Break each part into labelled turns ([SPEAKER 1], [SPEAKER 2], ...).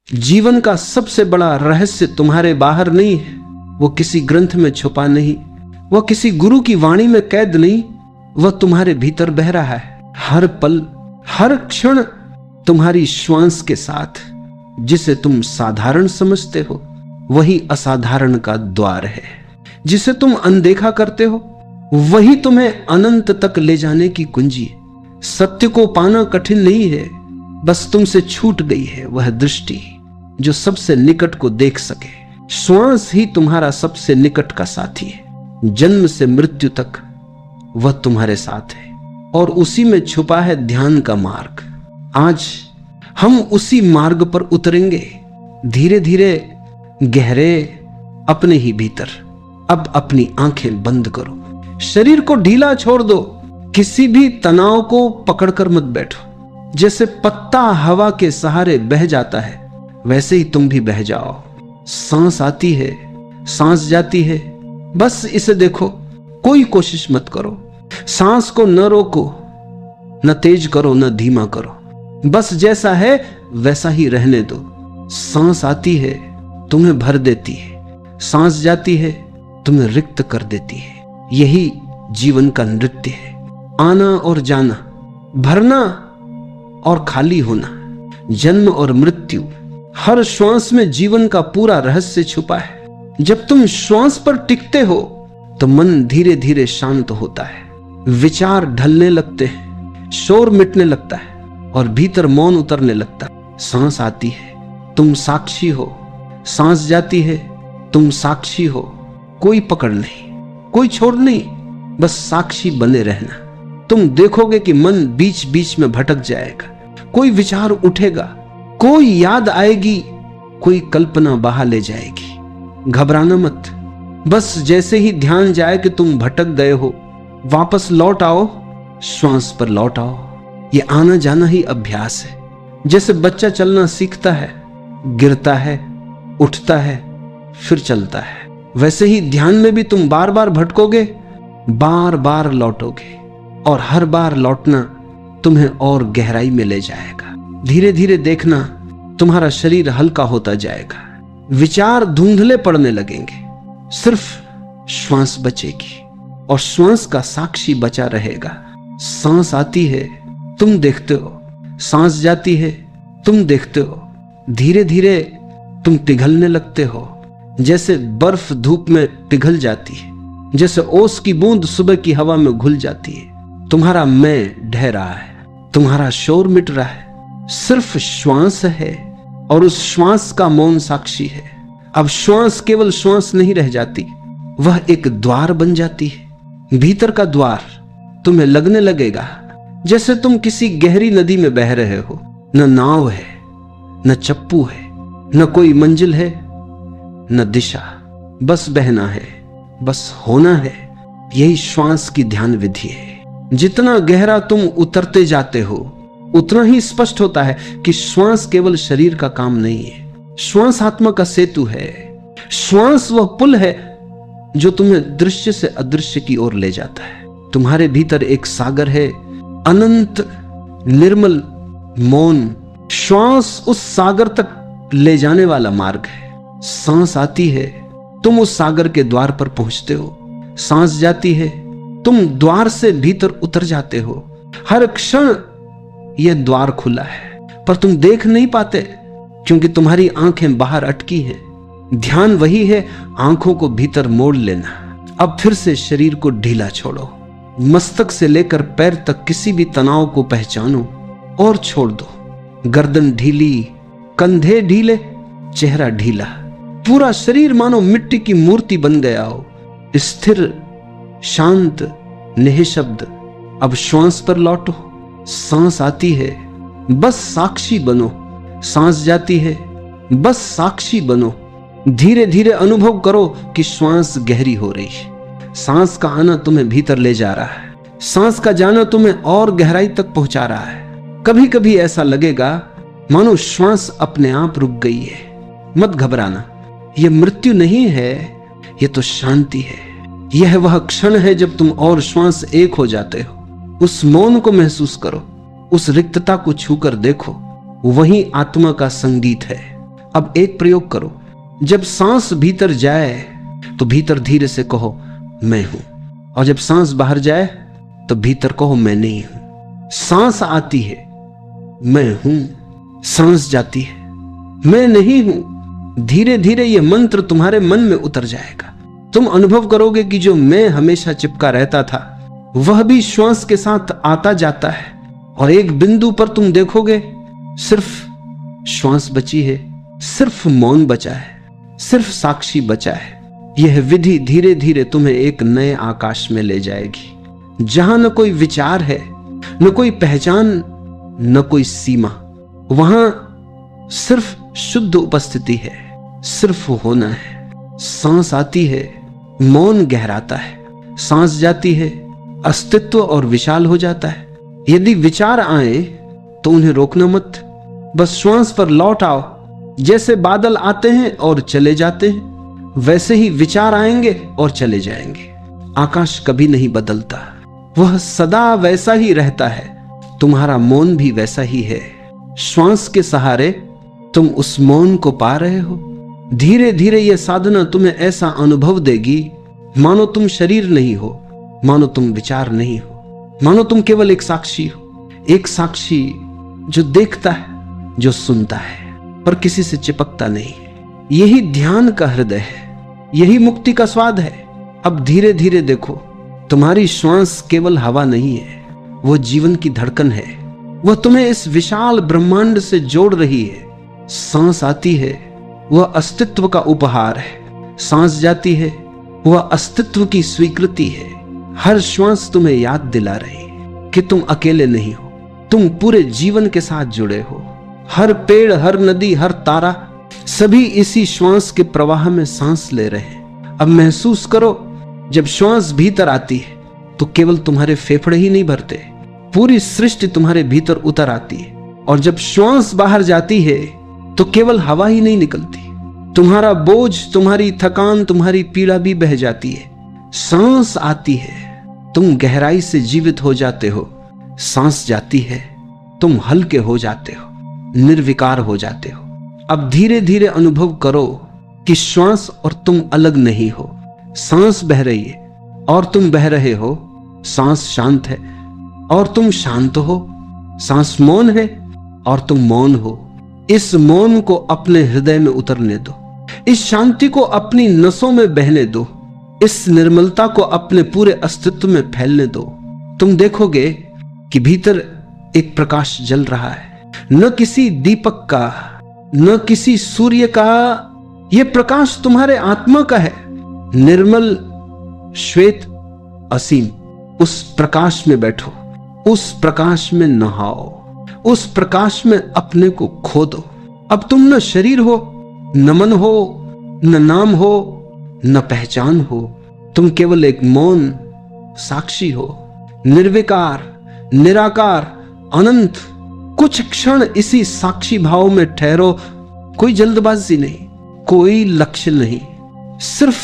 [SPEAKER 1] जीवन का सबसे बड़ा रहस्य तुम्हारे बाहर नहीं है, वो किसी ग्रंथ में छुपा नहीं, वह किसी गुरु की वाणी में कैद नहीं, वह तुम्हारे भीतर बह रहा है। हर पल हर क्षण तुम्हारी श्वास के साथ। जिसे तुम साधारण समझते हो वही असाधारण का द्वार है। जिसे तुम अनदेखा करते हो वही तुम्हें अनंत तक ले जाने की कुंजी है। सत्य को पाना कठिन नहीं है, बस तुमसे छूट गई है वह दृष्टि जो सबसे निकट को देख सके। श्वास ही तुम्हारा सबसे निकट का साथी है। जन्म से मृत्यु तक वह तुम्हारे साथ है और उसी में छुपा है ध्यान का मार्ग। आज हम उसी मार्ग पर उतरेंगे, धीरे धीरे गहरे अपने ही भीतर। अब अपनी आंखें बंद करो, शरीर को ढीला छोड़ दो, किसी भी तनाव को पकड़कर मत बैठो। जैसे पत्ता हवा के सहारे बह जाता है वैसे ही तुम भी बह जाओ। सांस आती है, सांस जाती है, बस इसे देखो, कोई कोशिश मत करो। सांस को न रोको, न तेज करो न धीमा करो, बस जैसा है वैसा ही रहने दो। सांस आती है तुम्हें भर देती है, सांस जाती है तुम्हें रिक्त कर देती है। यही जीवन का नृत्य है। आना और जाना, भरना और खाली होना, जन्म और मृत्यु। हर श्वास में जीवन का पूरा रहस्य छुपा है। जब तुम श्वास पर टिकते हो तो मन धीरे धीरे शांत होता है, विचार ढलने लगते हैं, शोर मिटने लगता है और भीतर मौन उतरने लगता है। सांस आती है तुम साक्षी हो, सांस जाती है तुम साक्षी हो। कोई पकड़ नहीं, कोई छोड़ नहीं, बस साक्षी बने रहना। तुम देखोगे कि मन बीच बीच में भटक जाएगा, कोई विचार उठेगा, कोई याद आएगी, कोई कल्पना बहा ले जाएगी। घबराना मत, बस जैसे ही ध्यान जाए कि तुम भटक गए हो वापस लौट आओ, श्वास पर लौट आओ। ये आना जाना ही अभ्यास है। जैसे बच्चा चलना सीखता है, गिरता है, उठता है, फिर चलता है, वैसे ही ध्यान में भी तुम बार बार भटकोगे, बार बार लौटोगे और हर बार लौटना तुम्हें और गहराई में ले जाएगा। धीरे धीरे देखना तुम्हारा शरीर हल्का होता जाएगा, विचार धुंधले पड़ने लगेंगे, सिर्फ श्वास बचेगी और श्वास का साक्षी बचा रहेगा। सांस आती है तुम देखते हो, सांस जाती है तुम देखते हो। धीरे धीरे तुम पिघलने लगते हो, जैसे बर्फ धूप में पिघल जाती है, जैसे ओस की बूंद सुबह की हवा में घुल जाती है। तुम्हारा मैं ढह रहा है, तुम्हारा शोर मिट रहा है, सिर्फ श्वास है और उस श्वास का मौन साक्षी है। अब श्वास केवल श्वास नहीं रह जाती, वह एक द्वार बन जाती है। भीतर का द्वार तुम्हें लगने लगेगा जैसे तुम किसी गहरी नदी में बह रहे हो। न नाव है, न चप्पू है, न कोई मंजिल है, न दिशा, बस बहना है, बस होना है। यही श्वास की ध्यान विधि है। जितना गहरा तुम उतरते जाते हो उतना ही स्पष्ट होता है कि श्वास केवल शरीर का काम नहीं है, श्वास आत्मा का सेतु है। श्वास वह पुल है जो तुम्हें दृश्य से अदृश्य की ओर ले जाता है। तुम्हारे भीतर एक सागर है, अनंत, निर्मल, मौन। श्वास उस सागर तक ले जाने वाला मार्ग है। सांस आती है तुम उस सागर के द्वार पर पहुंचते हो, सांस जाती है तुम द्वार से भीतर उतर जाते हो। हर क्षण यह द्वार खुला है पर तुम देख नहीं पाते क्योंकि तुम्हारी आंखें बाहर अटकी हैं। ध्यान वही है, आंखों को भीतर मोड़ लेना। अब फिर से शरीर को ढीला छोड़ो, मस्तक से लेकर पैर तक किसी भी तनाव को पहचानो और छोड़ दो। गर्दन ढीली, कंधे ढीले, चेहरा ढीला, पूरा शरीर मानो मिट्टी की मूर्ति बन गया हो, स्थिर, शांत, निःशब्द। अब श्वास पर लौटो। सांस आती है बस साक्षी बनो, सांस जाती है बस साक्षी बनो। धीरे धीरे अनुभव करो कि श्वास गहरी हो रही है। सांस का आना तुम्हें भीतर ले जा रहा है, सांस का जाना तुम्हें और गहराई तक पहुंचा रहा है। कभी कभी ऐसा लगेगा मानो श्वास अपने आप रुक गई है। मत घबराना, यह मृत्यु नहीं है, यह तो शांति है। यह वह क्षण है जब तुम और श्वास एक हो जाते हो। उस मौन को महसूस करो, उस रिक्तता को छूकर देखो, वही आत्मा का संगीत है। अब एक प्रयोग करो, जब सांस भीतर जाए तो भीतर धीरे से कहो मैं हूं, और जब सांस बाहर जाए तो भीतर कहो मैं नहीं हूं। सांस आती है मैं हूं, सांस जाती है मैं नहीं हूं। धीरे धीरे यह मंत्र तुम्हारे मन में उतर जाएगा। तुम अनुभव करोगे कि जो मैं हमेशा चिपका रहता था वह भी श्वास के साथ आता जाता है, और एक बिंदु पर तुम देखोगे सिर्फ श्वास बची है, सिर्फ मौन बचा है, सिर्फ साक्षी बचा है। यह विधि धीरे धीरे तुम्हें एक नए आकाश में ले जाएगी, जहां न कोई विचार है, न कोई पहचान, न कोई सीमा। वहां सिर्फ शुद्ध उपस्थिति है, सिर्फ होना है। सांस आती है, मौन गहराता है, सांस जाती है, अस्तित्व और विशाल हो जाता है। यदि विचार आए तो उन्हें रोकना मत, बस श्वास पर लौट आओ। जैसे बादल आते हैं और चले जाते हैं, वैसे ही विचार आएंगे और चले जाएंगे। आकाश कभी नहीं बदलता, वह सदा वैसा ही रहता है। तुम्हारा मौन भी वैसा ही है। श्वास के सहारे तुम उस मौन को पा रहे हो। धीरे धीरे यह साधना तुम्हें ऐसा अनुभव देगी मानो तुम शरीर नहीं हो, मानो तुम विचार नहीं हो, मानो तुम केवल एक साक्षी हो। एक साक्षी जो देखता है, जो सुनता है, पर किसी से चिपकता नहीं। यही ध्यान का हृदय है, यही मुक्ति का स्वाद है। अब धीरे धीरे देखो, तुम्हारी श्वास केवल हवा नहीं है, वो जीवन की धड़कन है। वह तुम्हें इस विशाल ब्रह्मांड से जोड़ रही है। सांस आती है, वह अस्तित्व का उपहार है। सांस जाती है, वह अस्तित्व की स्वीकृति है। हर श्वास तुम्हें याद दिला रही है कि तुम अकेले नहीं हो, तुम पूरे जीवन के साथ जुड़े हो। हर पेड़, हर नदी, हर तारा, सभी इसी श्वास के प्रवाह में सांस ले रहे हैं। अब महसूस करो, जब श्वास भीतर आती है तो केवल तुम्हारे फेफड़े ही नहीं भरते, पूरी सृष्टि तुम्हारे भीतर उतर आती है। और जब श्वास बाहर जाती है तो केवल हवा ही नहीं निकलती, तुम्हारा बोझ, तुम्हारी थकान, तुम्हारी पीड़ा भी बह जाती है। सांस आती है, तुम गहराई से जीवित हो जाते हो। सांस जाती है, तुम हल्के हो जाते हो, निर्विकार हो जाते हो। अब धीरे धीरे अनुभव करो कि श्वास और तुम अलग नहीं हो। सांस बह रही है और तुम बह रहे हो। सांस शांत है और तुम शांत हो। सांस मौन है और तुम मौन हो। इस मौन को अपने हृदय में उतरने दो, इस शांति को अपनी नसों में बहने दो, इस निर्मलता को अपने पूरे अस्तित्व में फैलने दो। तुम देखोगे कि भीतर एक प्रकाश जल रहा है, न किसी दीपक का, न किसी सूर्य का। यह प्रकाश तुम्हारे आत्मा का है, निर्मल, श्वेत, असीम। उस प्रकाश में बैठो, उस प्रकाश में नहाओ, उस प्रकाश में अपने को खो दो। अब तुम न शरीर हो, न मन हो, न नाम हो, न पहचान हो। तुम केवल एक मौन साक्षी हो, निर्विकार, निराकार, अनंत। कुछ क्षण इसी साक्षी भाव में ठहरो। कोई जल्दबाजी नहीं, कोई लक्ष्य नहीं, सिर्फ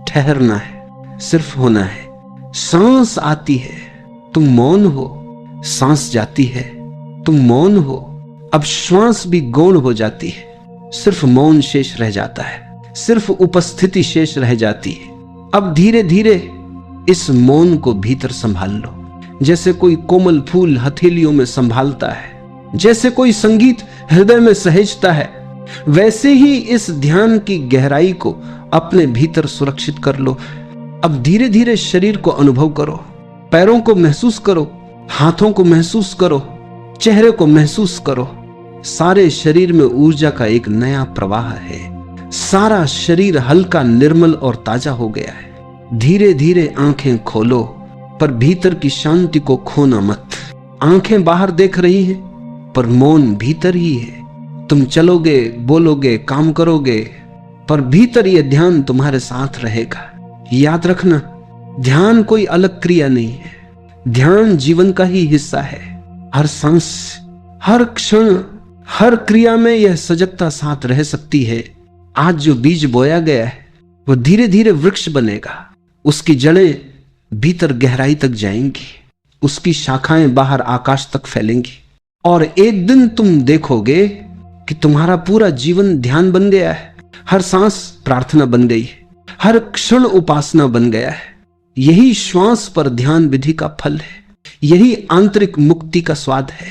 [SPEAKER 1] ठहरना है, सिर्फ होना है। सांस आती है, तुम मौन हो। सांस जाती है, तुम मौन हो। अब श्वास भी गौण हो जाती है, सिर्फ मौन शेष रह जाता है, सिर्फ उपस्थिति शेष रह जाती है। अब धीरे धीरे इस मौन को भीतर संभाल लो, जैसे कोई कोमल फूल हथेलियों में संभालता है, जैसे कोई संगीत हृदय में सहेजता है, वैसे ही इस ध्यान की गहराई को अपने भीतर सुरक्षित कर लो। अब धीरे धीरे शरीर को अनुभव करो, पैरों को महसूस करो, हाथों को महसूस करो, चेहरे को महसूस करो। सारे शरीर में ऊर्जा का एक नया प्रवाह है। सारा शरीर हल्का, निर्मल और ताजा हो गया है। धीरे धीरे आंखें खोलो, पर भीतर की शांति को खोना मत। आंखें बाहर देख रही हैं, पर मौन भीतर ही है। तुम चलोगे, बोलोगे, काम करोगे, पर भीतर यह ध्यान तुम्हारे साथ रहेगा। याद रखना, ध्यान कोई अलग क्रिया नहीं है, ध्यान जीवन का ही हिस्सा है। हर सांस, हर क्षण, हर क्रिया में यह सजगता साथ रह सकती है। आज जो बीज बोया गया है वह धीरे धीरे वृक्ष बनेगा। उसकी जड़ें भीतर गहराई तक जाएंगी, उसकी शाखाएं बाहर आकाश तक फैलेंगी, और एक दिन तुम देखोगे कि तुम्हारा पूरा जीवन ध्यान बन गया है, हर सांस प्रार्थना बन गई है, हर क्षण उपासना बन गया है। यही श्वास पर ध्यान विधि का फल है, यही आंतरिक मुक्ति का स्वाद है।